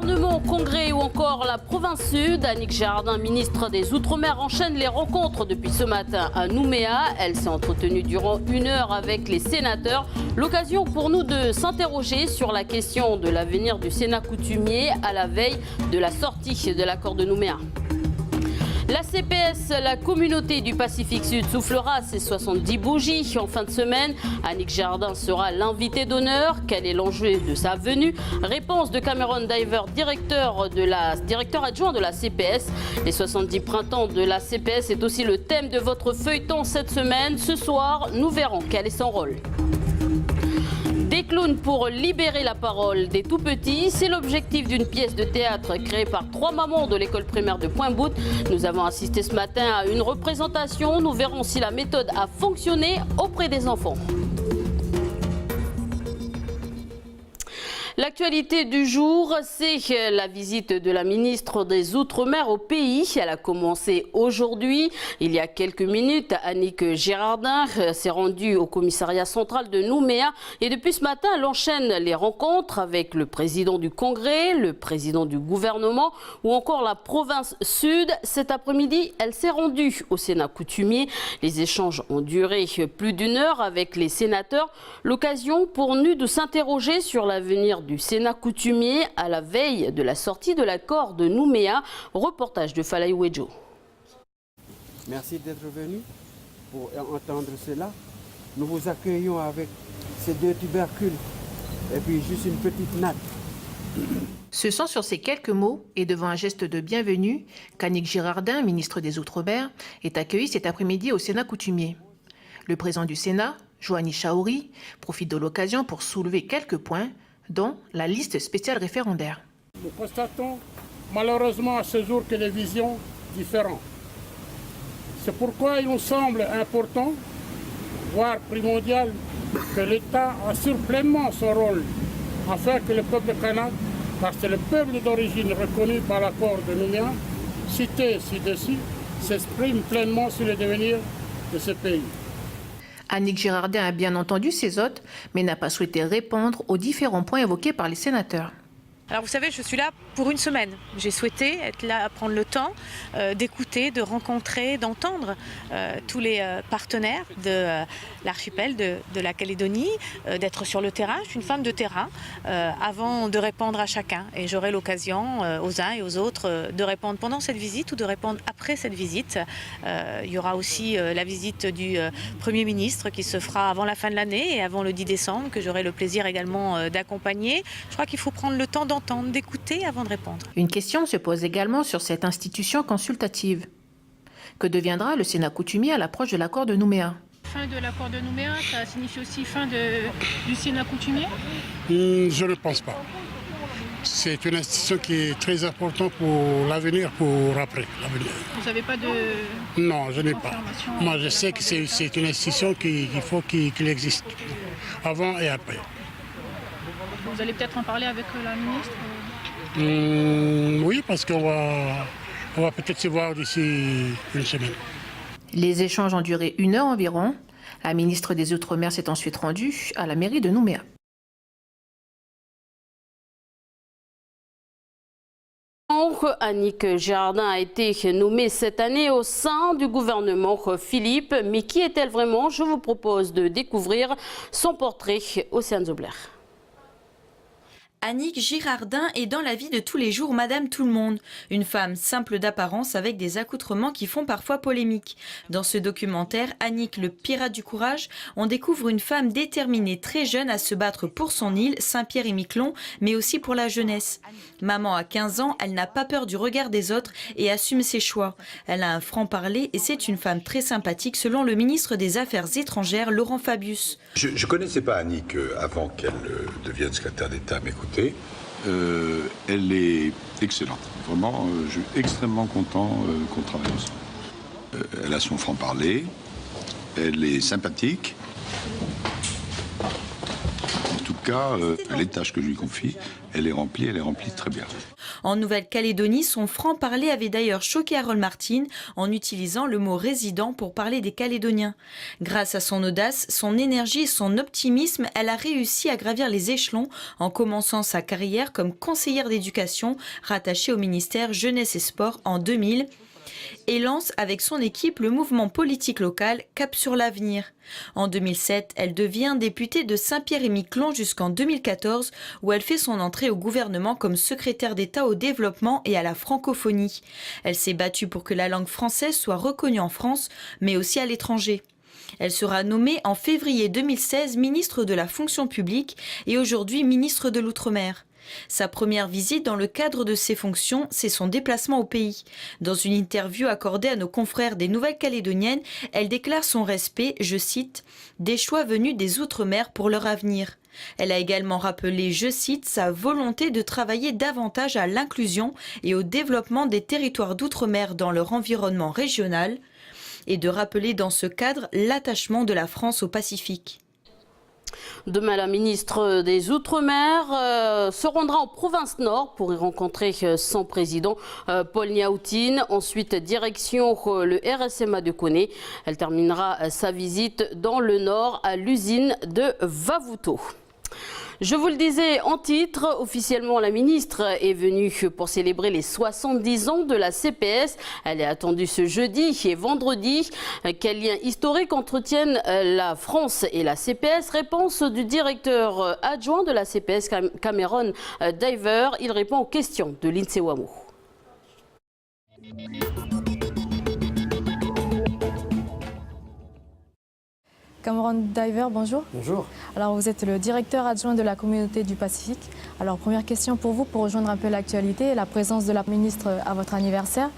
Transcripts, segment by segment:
Gouvernement, Congrès ou encore la province sud, Annick Girardin, ministre des Outre-mer, enchaîne les rencontres depuis ce matin à Nouméa. Elle s'est entretenue durant 1 heure avec les sénateurs. L'occasion pour nous de s'interroger sur la question de l'avenir du Sénat coutumier à la veille de la sortie de l'accord de Nouméa. La CPS, la communauté du Pacifique Sud, soufflera ses 70 bougies en fin de semaine. Annick Girardin sera l'invitée d'honneur. Quel est l'enjeu de sa venue? Réponse de Cameron Diver, directeur adjoint de la CPS. Les 70 printemps de la CPS est aussi le thème de votre feuilleton cette semaine. Ce soir, nous verrons quel est son rôle. Des clowns pour libérer la parole des tout-petits, c'est l'objectif d'une pièce de théâtre créée par 3 mamans de l'école primaire de Pointe-Boute. Nous avons assisté ce matin à une représentation. Nous verrons si la méthode a fonctionné auprès des enfants. L'actualité du jour, c'est la visite de la ministre des Outre-mer au pays. Elle a commencé aujourd'hui. Il y a quelques minutes, Annick Girardin s'est rendue au commissariat central de Nouméa. Et depuis ce matin, elle enchaîne les rencontres avec le président du Congrès, le président du gouvernement ou encore la province sud. Cet après-midi, elle s'est rendue au Sénat coutumier. Les échanges ont duré plus d'1 heure avec les sénateurs. L'occasion pour nous de s'interroger sur l'avenir du Sénat coutumier à la veille de la sortie de l'accord de Nouméa. Reportage de Falaï Wedjo. Merci d'être venu pour entendre cela. Nous vous accueillons avec ces 2 tubercules et puis juste une petite natte. Ce sont sur ces quelques mots et devant un geste de bienvenue qu'Annick Girardin, ministre des Outre-mer, est accueillie cet après-midi au Sénat coutumier. Le président du Sénat, Joanny Chaouri, profite de l'occasion pour soulever quelques points, dont la liste spéciale référendaire. Nous constatons malheureusement à ce jour que les visions différentes. C'est pourquoi il nous semble important, voire primordial, que l'État assure pleinement son rôle afin que le peuple kanak, car c'est le peuple d'origine reconnu par l'accord de Nouméa, cité ci-dessus, s'exprime pleinement sur le devenir de ce pays. Annick Girardin a bien entendu ses hôtes, mais n'a pas souhaité répondre aux différents points évoqués par les sénateurs. Alors vous savez, je suis là pour 1 semaine. J'ai souhaité être là, prendre le temps d'écouter, de rencontrer, d'entendre tous les partenaires de l'archipel de la Calédonie, d'être sur le terrain. Je suis une femme de terrain avant de répondre à chacun. Et j'aurai l'occasion aux uns et aux autres de répondre pendant cette visite ou de répondre après cette visite. Il y aura aussi la visite du Premier ministre qui se fera avant la fin de l'année et avant le 10 décembre, que j'aurai le plaisir également d'accompagner. Je crois qu'il faut prendre le temps d'entendre, d'écouter avant de répondre. Une question se pose également sur cette institution consultative. Que deviendra le Sénat coutumier à l'approche de l'accord de Nouméa? Fin de l'accord de Nouméa, ça signifie aussi fin du Sénat coutumier? Je ne pense pas. C'est une institution qui est très importante pour l'avenir, pour après l'avenir. Vous n'avez pas de... Non, je n'ai pas. Moi, je sais que c'est une institution qu'il faut qu'il existe, avant et après. Vous allez peut-être en parler avec la ministre? Oui, parce qu'on va peut-être se voir d'ici 1 semaine. Les échanges ont duré 1 heure environ. La ministre des Outre-mer s'est ensuite rendue à la mairie de Nouméa. Annick Girardin a été nommée cette année au sein du gouvernement Philippe. Mais qui est-elle vraiment? Je vous propose de découvrir son portrait. Océane Zobler. Annick Girardin est dans la vie de tous les jours Madame Tout-le-Monde, une femme simple d'apparence avec des accoutrements qui font parfois polémique. Dans ce documentaire, Annick, le pirate du courage, on découvre une femme déterminée très jeune à se battre pour son île, Saint-Pierre-et-Miquelon, mais aussi pour la jeunesse. Maman a 15 ans, elle n'a pas peur du regard des autres et assume ses choix. Elle a un franc-parler et c'est une femme très sympathique selon le ministre des Affaires étrangères, Laurent Fabius. Je ne connaissais pas Annick avant qu'elle devienne secrétaire d'État, mais écoutez, elle est excellente. Vraiment, je suis extrêmement content qu'on travaille ensemble. Elle a son franc-parler, elle est sympathique. En tout cas, les tâches que je lui confie, elle les remplit très bien. En Nouvelle-Calédonie, son franc-parler avait d'ailleurs choqué Harold Martin en utilisant le mot résident pour parler des Calédoniens. Grâce à son audace, son énergie et son optimisme, elle a réussi à gravir les échelons en commençant sa carrière comme conseillère d'éducation rattachée au ministère Jeunesse et Sport en 2000 et lance avec son équipe le mouvement politique local Cap sur l'avenir. En 2007, elle devient députée de Saint-Pierre-et-Miquelon jusqu'en 2014 où elle fait son entrée au gouvernement comme secrétaire d'État au développement et à la francophonie. Elle s'est battue pour que la langue française soit reconnue en France, mais aussi à l'étranger. Elle sera nommée en février 2016 ministre de la fonction publique et aujourd'hui ministre de l'Outre-mer. Sa première visite dans le cadre de ses fonctions, c'est son déplacement au pays. Dans une interview accordée à nos confrères des Nouvelles-Calédoniennes, elle déclare son respect, je cite, « des choix venus des Outre-mer pour leur avenir ». Elle a également rappelé, je cite, sa volonté de travailler davantage à l'inclusion et au développement des territoires d'outre-mer dans leur environnement régional et de rappeler dans ce cadre l'attachement de la France au Pacifique. Demain, la ministre des Outre-mer se rendra en province Nord pour y rencontrer son président Paul Niaoutine. Ensuite, direction le RSMA de Koné. Elle terminera sa visite dans le Nord à l'usine de Vavouto. Je vous le disais en titre, officiellement la ministre est venue pour célébrer les 70 ans de la CPS. Elle est attendue ce jeudi et vendredi. Quel lien historique entretiennent la France et la CPS? Réponse du directeur adjoint de la CPS, Cameron Diver. Il répond aux questions de Lindsay Wamo. Cameron Diver, bonjour. Bonjour. Alors vous êtes le directeur adjoint de la communauté du Pacifique. Alors première question pour vous, pour rejoindre un peu l'actualité, la présence de la ministre à votre anniversaire,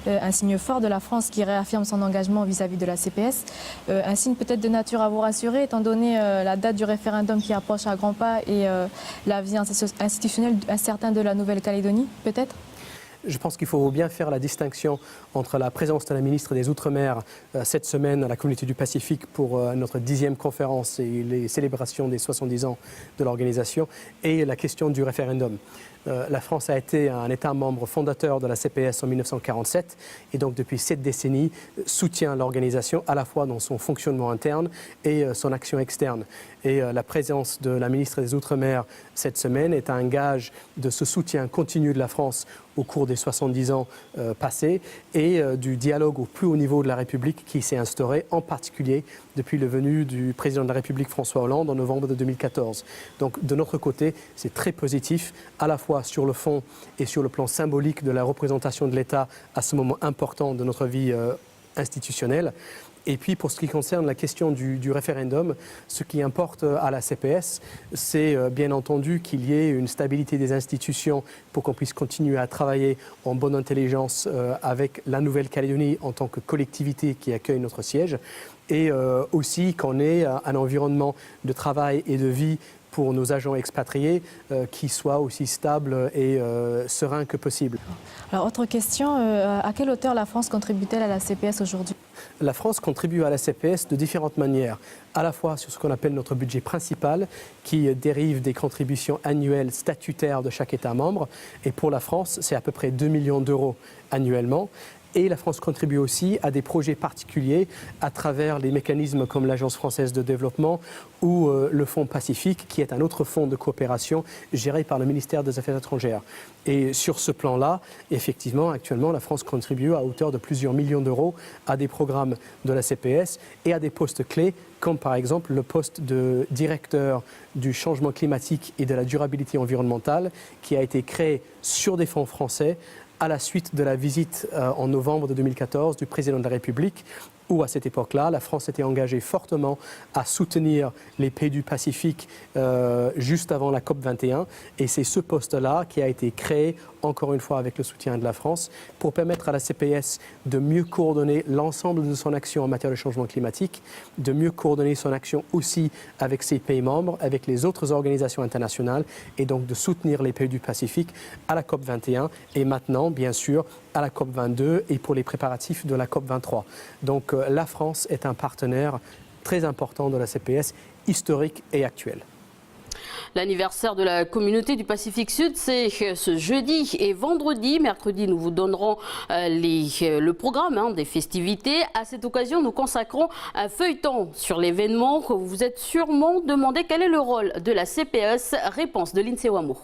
un signe fort de la France qui réaffirme son engagement vis-à-vis de la CPS, un signe peut-être de nature à vous rassurer étant donné la date du référendum qui approche à grands pas et la vie institutionnelle incertaine de la Nouvelle-Calédonie, peut-être? Je pense qu'il faut bien faire la distinction entre la présence de la ministre des Outre-mer cette semaine à la communauté du Pacifique pour notre 10e conférence et les célébrations des 70 ans de l'organisation et la question du référendum. La France a été un État membre fondateur de la CPS en 1947 et donc depuis 7 décennies soutient l'organisation à la fois dans son fonctionnement interne et son action externe. Et la présence de la ministre des Outre-mer cette semaine est un gage de ce soutien continu de la France au cours des 70 ans passés et du dialogue au plus haut niveau de la République qui s'est instauré, en particulier depuis le venue du président de la République François Hollande en novembre de 2014. Donc de notre côté, c'est très positif, à la fois sur le fond et sur le plan symbolique de la représentation de l'État à ce moment important de notre vie institutionnelle. Et puis pour ce qui concerne la question du référendum, ce qui importe à la CPS, c'est bien entendu qu'il y ait une stabilité des institutions pour qu'on puisse continuer à travailler en bonne intelligence avec la Nouvelle-Calédonie en tant que collectivité qui accueille notre siège et aussi qu'on ait un environnement de travail et de vie pour nos agents expatriés qui soit aussi stable et serein que possible. Alors autre question, à quelle hauteur la France contribue-t-elle à la CPS aujourd'hui? La France contribue à la CPS de différentes manières, à la fois sur ce qu'on appelle notre budget principal, qui dérive des contributions annuelles statutaires de chaque État membre. Et pour la France, c'est à peu près 2 millions d'euros annuellement. Et la France contribue aussi à des projets particuliers à travers les mécanismes comme l'Agence française de développement ou le Fonds Pacifique, qui est un autre fonds de coopération géré par le ministère des Affaires étrangères. Et sur ce plan-là, effectivement, actuellement, la France contribue à hauteur de plusieurs millions d'euros à des programmes de la CPS et à des postes clés, comme par exemple le poste de directeur du changement climatique et de la durabilité environnementale, qui a été créé sur des fonds français à la suite de la visite en novembre de 2014 du président de la République, où à cette époque-là, la France était engagée fortement à soutenir les pays du Pacifique juste avant la COP21. Et c'est ce poste-là qui a été créé, encore une fois avec le soutien de la France, pour permettre à la CPS de mieux coordonner l'ensemble de son action en matière de changement climatique, de mieux coordonner son action aussi avec ses pays membres, avec les autres organisations internationales, et donc de soutenir les pays du Pacifique à la COP21 et maintenant, bien sûr, à la COP22 et pour les préparatifs de la COP23. Donc la France est un partenaire très important de la CPS, historique et actuel. L'anniversaire de la communauté du Pacifique Sud, c'est ce jeudi et vendredi. Mercredi, nous vous donnerons le programme des festivités. À cette occasion, nous consacrons un feuilleton sur l'événement. Vous vous êtes sûrement demandé quel est le rôle de la CPS. Réponse de Lindsay Wamo.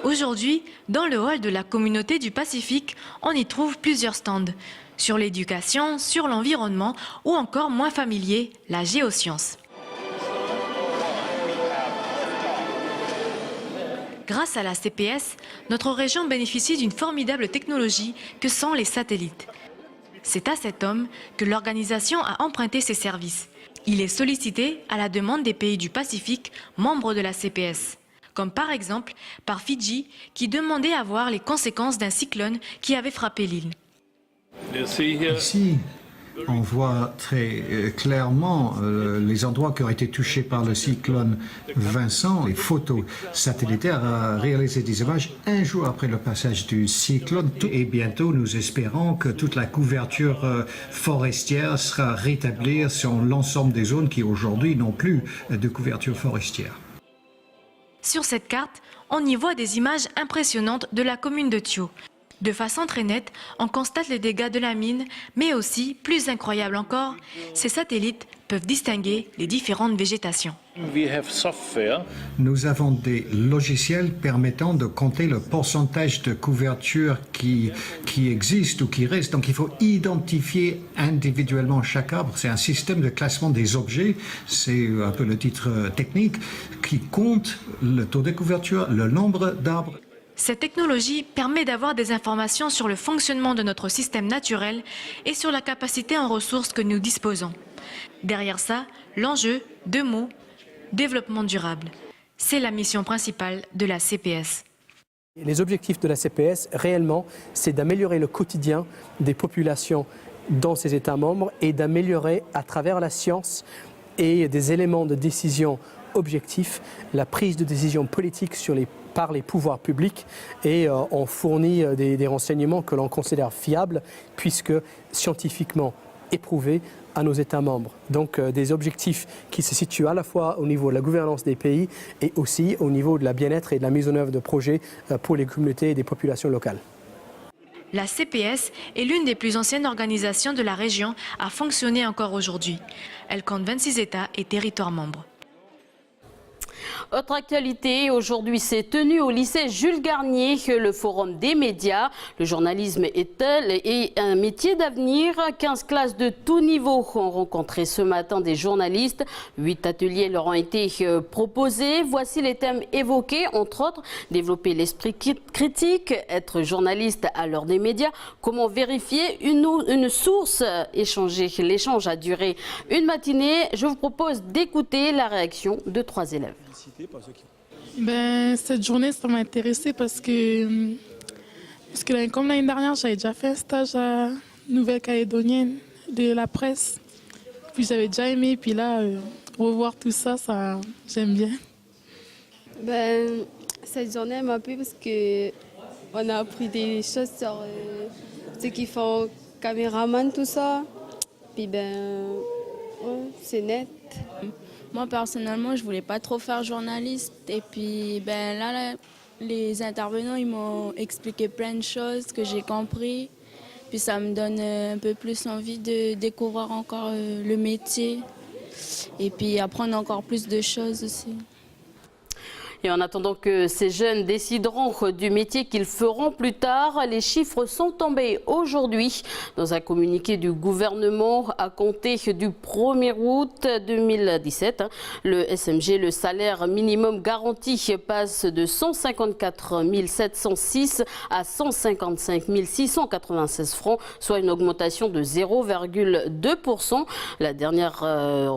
Aujourd'hui, dans le hall de la communauté du Pacifique, on y trouve plusieurs stands. Sur l'éducation, sur l'environnement ou encore moins familier, la géoscience. Grâce à la CPS, notre région bénéficie d'une formidable technologie que sont les satellites. C'est à cet homme que l'organisation a emprunté ses services. Il est sollicité à la demande des pays du Pacifique, membres de la CPS. Comme par exemple par Fidji, qui demandait à voir les conséquences d'un cyclone qui avait frappé l'île. Ici, on voit très clairement les endroits qui ont été touchés par le cyclone Vincent. Les photos satellitaires ont réalisé des images un jour après le passage du cyclone. Et bientôt, nous espérons que toute la couverture forestière sera rétablie sur l'ensemble des zones qui aujourd'hui n'ont plus de couverture forestière. Sur cette carte, on y voit des images impressionnantes de la commune de Thio. De façon très nette, on constate les dégâts de la mine, mais aussi, plus incroyable encore, ces satellites peuvent distinguer les différentes végétations. Nous avons des logiciels permettant de compter le pourcentage de couverture qui existe ou qui reste. Donc il faut identifier individuellement chaque arbre. C'est un système de classement des objets, c'est un peu le titre technique, qui compte le taux de couverture, le nombre d'arbres. Cette technologie permet d'avoir des informations sur le fonctionnement de notre système naturel et sur la capacité en ressources que nous disposons. Derrière ça, l'enjeu, 2 mots, développement durable. C'est la mission principale de la CPS. Les objectifs de la CPS, réellement, c'est d'améliorer le quotidien des populations dans ces États membres et d'améliorer, à travers la science et des éléments de décision objectifs, la prise de décision politique par les pouvoirs publics, et on fournit des renseignements que l'on considère fiables puisque scientifiquement éprouvés à nos États membres. Donc des objectifs qui se situent à la fois au niveau de la gouvernance des pays et aussi au niveau de la bien-être et de la mise en œuvre de projets pour les communautés et des populations locales. La CPS est l'une des plus anciennes organisations de la région à fonctionner encore aujourd'hui. Elle compte 26 États et territoires membres. Autre actualité, aujourd'hui s'est tenu au lycée Jules Garnier le forum des médias. Le journalisme est un métier d'avenir. 15 classes de tout niveau ont rencontré ce matin des journalistes. 8 ateliers leur ont été proposés. Voici les thèmes évoqués, entre autres, développer l'esprit critique, être journaliste à l'heure des médias, comment vérifier une source, l'échange a duré une matinée. Je vous propose d'écouter la réaction de 3 élèves. Cette journée, ça m'a intéressée parce que comme l'année dernière, j'avais déjà fait un stage à Nouvelle-Calédonienne de la presse. Puis j'avais déjà aimé, puis là, revoir tout ça, j'aime bien. Cette journée m'a plu parce qu'on a appris des choses sur ceux qui font caméraman, tout ça. Puis c'est net. Moi, personnellement, je voulais pas trop faire journaliste. Et puis, là, les intervenants, ils m'ont expliqué plein de choses que j'ai compris. Puis ça me donne un peu plus envie de découvrir encore le métier. Et puis apprendre encore plus de choses aussi. Et en attendant que ces jeunes décideront du métier qu'ils feront plus tard, les chiffres sont tombés aujourd'hui. Dans un communiqué du gouvernement, à compter du 1er août 2017, le SMG, le salaire minimum garanti, passe de 154 706 à 155 696 francs, soit une augmentation de 0,2%. La dernière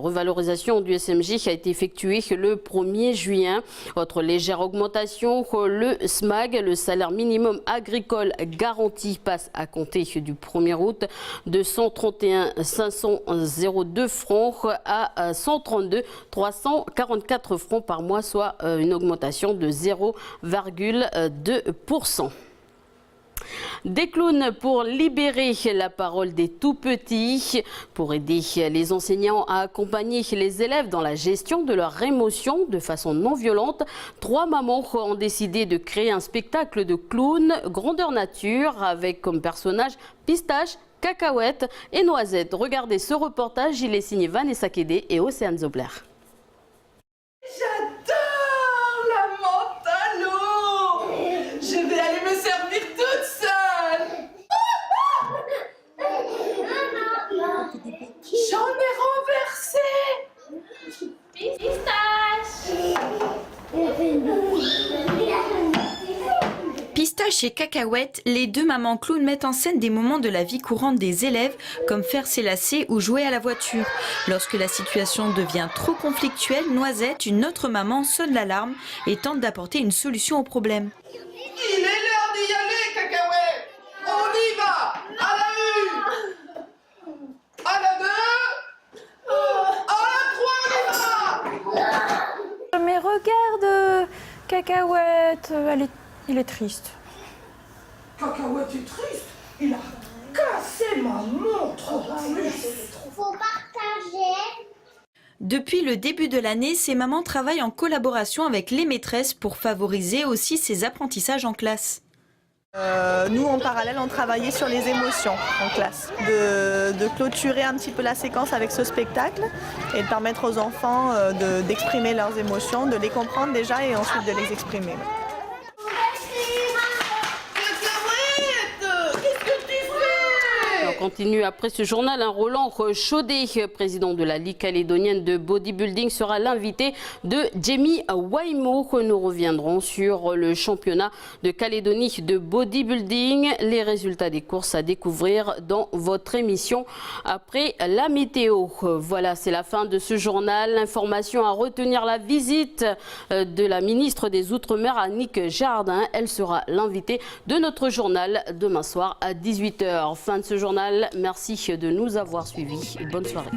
revalorisation du SMG a été effectuée le 1er juillet. Autre légère augmentation, le SMAG, le salaire minimum agricole garanti, passe à compter du 1er août de 131 502 francs à 132 344 francs par mois, soit une augmentation de 0,2%. Des clowns pour libérer la parole des tout-petits, pour aider les enseignants à accompagner les élèves dans la gestion de leurs émotions de façon non violente. 3 mamans ont décidé de créer un spectacle de clowns grandeur nature avec comme personnages Pistache, Cacahuète et Noisette. Regardez ce reportage, il est signé Vanessa Kédé et Océane Zobler. J'adore la menthe à l'eau. Je vais aller me servir toute seule. J'en ai renversé. Pistache. Pistache et Cacahuète, les 2 mamans clowns mettent en scène des moments de la vie courante des élèves, comme faire ses lacets ou jouer à la voiture. Lorsque la situation devient trop conflictuelle, Noisette, une autre maman, sonne l'alarme et tente d'apporter une solution au problème. Il est l'heure d'y aller, Cacahuète. On y va. À la 1, à la 2, à la 3, on y va. Mais regarde, Cacahuète, il est triste. Cacahuète est triste. Il a cassé ma montre. Faut partager. Depuis le début de l'année, ces mamans travaillent en collaboration avec les maîtresses pour favoriser aussi ces apprentissages en classe. Nous, en parallèle, on travaillait sur les émotions en classe, de clôturer un petit peu la séquence avec ce spectacle et de permettre aux enfants d'exprimer leurs émotions, de les comprendre déjà et ensuite de les exprimer. On continue après ce journal. Roland Chaudet, président de la Ligue calédonienne de bodybuilding, sera l'invité de Jamie Waimo. Nous reviendrons sur le championnat de Calédonie de bodybuilding. Les résultats des courses à découvrir dans votre émission après la météo. Voilà, c'est la fin de ce journal. L'information à retenir, la visite de la ministre des Outre-mer, Annick Girardin. Elle sera l'invitée de notre journal demain soir à 18 h. Fin de ce journal. Merci de nous avoir suivis. Bonne soirée.